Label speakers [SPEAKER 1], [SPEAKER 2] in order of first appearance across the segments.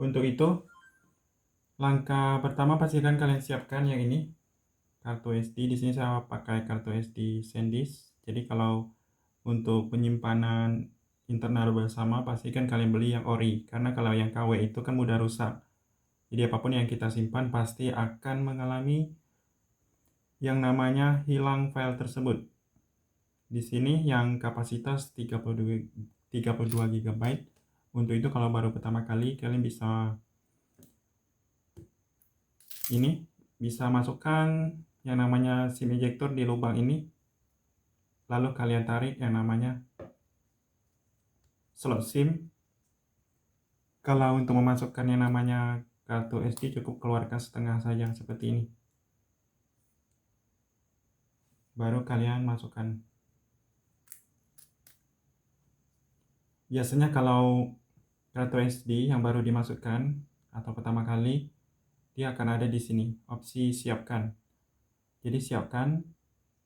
[SPEAKER 1] Untuk itu, langkah pertama pastikan kalian siapkan yang ini, kartu SD. Di sini saya pakai kartu SD SanDisk. Jadi kalau untuk penyimpanan internal bersama, pastikan kalian beli yang ori, karena kalau yang KW itu kan mudah rusak. Jadi apapun yang kita simpan pasti akan mengalami yang namanya hilang file tersebut. Di sini yang kapasitas 32 GB. Untuk itu kalau baru pertama kali kalian bisa masukkan yang namanya SIM ejector di lubang ini. Lalu kalian tarik yang namanya slot SIM. Kalau untuk memasukkan yang namanya kartu SD cukup keluarkan setengah saja seperti ini. Baru kalian masukkan. Biasanya kalau kartu SD yang baru dimasukkan atau pertama kali, dia akan ada di sini opsi siapkan. Jadi siapkan,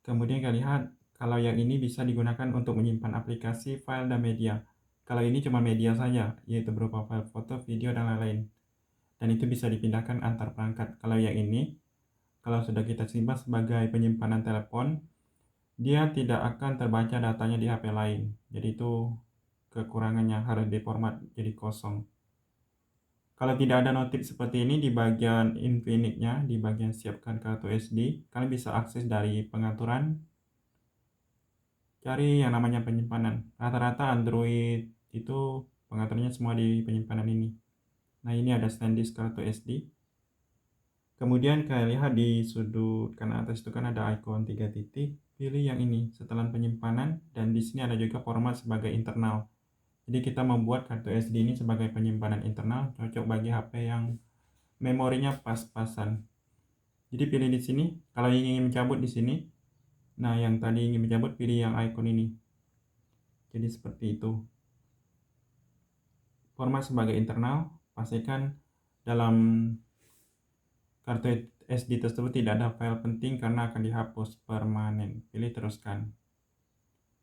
[SPEAKER 1] kemudian kalian lihat kalau yang ini bisa digunakan untuk menyimpan aplikasi, file, dan media. Kalau ini cuma media saja, yaitu berupa file foto, video, dan lain-lain. Dan itu bisa dipindahkan antar perangkat. Kalau yang ini, kalau sudah kita simpan sebagai penyimpanan telepon, dia tidak akan terbaca datanya di HP lain. Jadi itu kekurangannya, harus diformat jadi kosong. Kalau tidak ada notif seperti ini di bagian Infinite-nya, di bagian siapkan kartu SD, kalian bisa akses dari pengaturan, cari yang namanya penyimpanan. Rata-rata Android itu pengaturannya semua di penyimpanan ini. Nah, ini ada SanDisk kartu SD. Kemudian kalian lihat di sudut kanan atas itu kan ada ikon 3 titik. Pilih yang ini, setelan penyimpanan, dan di sini ada juga format sebagai internal. Jadi kita membuat kartu SD ini sebagai penyimpanan internal, cocok bagi HP yang memorinya pas-pasan. Jadi pilih di sini. Kalau ingin mencabut di sini, nah yang tadi ingin mencabut pilih yang icon ini. Jadi seperti itu. Format sebagai internal, pastikan dalam kartu SD tersebut tidak ada file penting karena akan dihapus permanen. Pilih teruskan.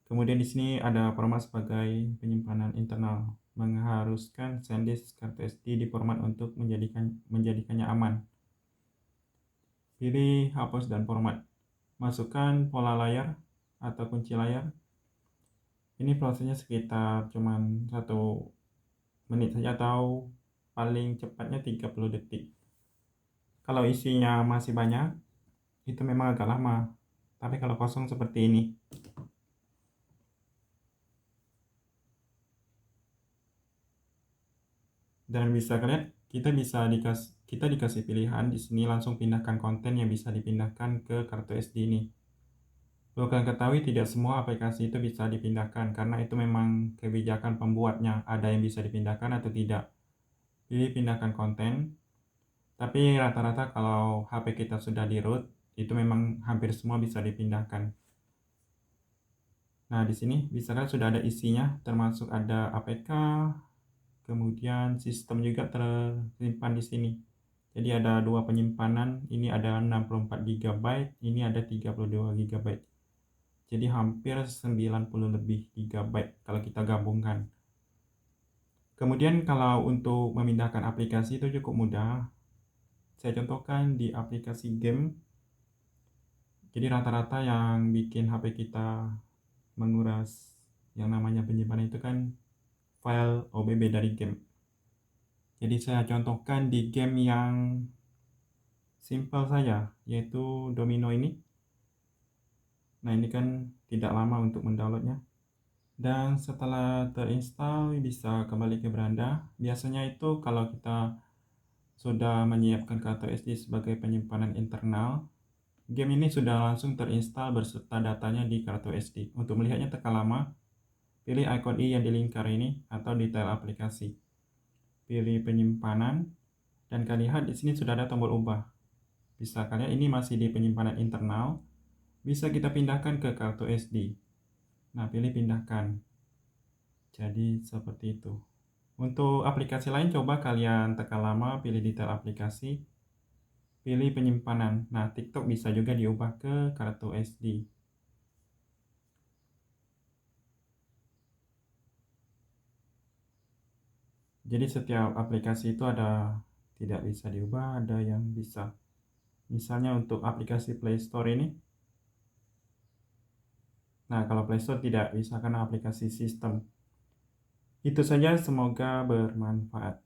[SPEAKER 1] Kemudian di sini ada format sebagai penyimpanan internal, mengharuskan SanDisk kartu SD di format untuk menjadikannya aman. Pilih hapus dan format. Masukkan pola layar atau kunci layar. Ini prosesnya sekitar cuman 1 menit saja atau paling cepatnya 30 detik. Kalau isinya masih banyak, itu memang agak lama. Tapi kalau kosong seperti ini. Dan bisa kalian, kita dikasih pilihan di sini langsung pindahkan konten yang bisa dipindahkan ke kartu SD ini. Perlu kalian ketahui tidak semua aplikasi itu bisa dipindahkan karena itu memang kebijakan pembuatnya, ada yang bisa dipindahkan atau tidak. Pilih pindahkan konten. Tapi rata-rata kalau HP kita sudah di root, itu memang hampir semua bisa dipindahkan. Nah, di sini misalkan sudah ada isinya, termasuk ada APK, kemudian sistem juga tersimpan di sini. Jadi ada dua penyimpanan, ini ada 64 GB, ini ada 32 GB. Jadi hampir 90 lebih GB kalau kita gabungkan. Kemudian kalau untuk memindahkan aplikasi itu cukup mudah. Saya contohkan di aplikasi game. Jadi rata-rata yang bikin HP kita menguras yang namanya penyimpanan itu kan file OBB dari game. Jadi saya contohkan di game yang simple saja, yaitu domino ini. Nah, ini kan tidak lama untuk mendownloadnya. Dan setelah terinstall bisa kembali ke beranda. Biasanya itu kalau kita sudah menyiapkan kartu SD sebagai penyimpanan internal, game ini sudah langsung terinstall berserta datanya di kartu SD. Untuk melihatnya tekan lama, pilih icon i yang di lingkar ini atau detail aplikasi. Pilih penyimpanan dan kalian lihat di sini sudah ada tombol ubah. Bisa kalian ini masih di penyimpanan internal, bisa kita pindahkan ke kartu SD. Nah, pilih pindahkan. Jadi seperti itu. Untuk aplikasi lain coba kalian tekan lama, pilih detail aplikasi, pilih penyimpanan. Nah, TikTok bisa juga diubah ke kartu SD. Jadi setiap aplikasi itu ada tidak bisa diubah, ada yang bisa. Misalnya untuk aplikasi Play Store ini, nah kalau Play Store tidak bisa karena aplikasi sistem. Itu saja, semoga bermanfaat.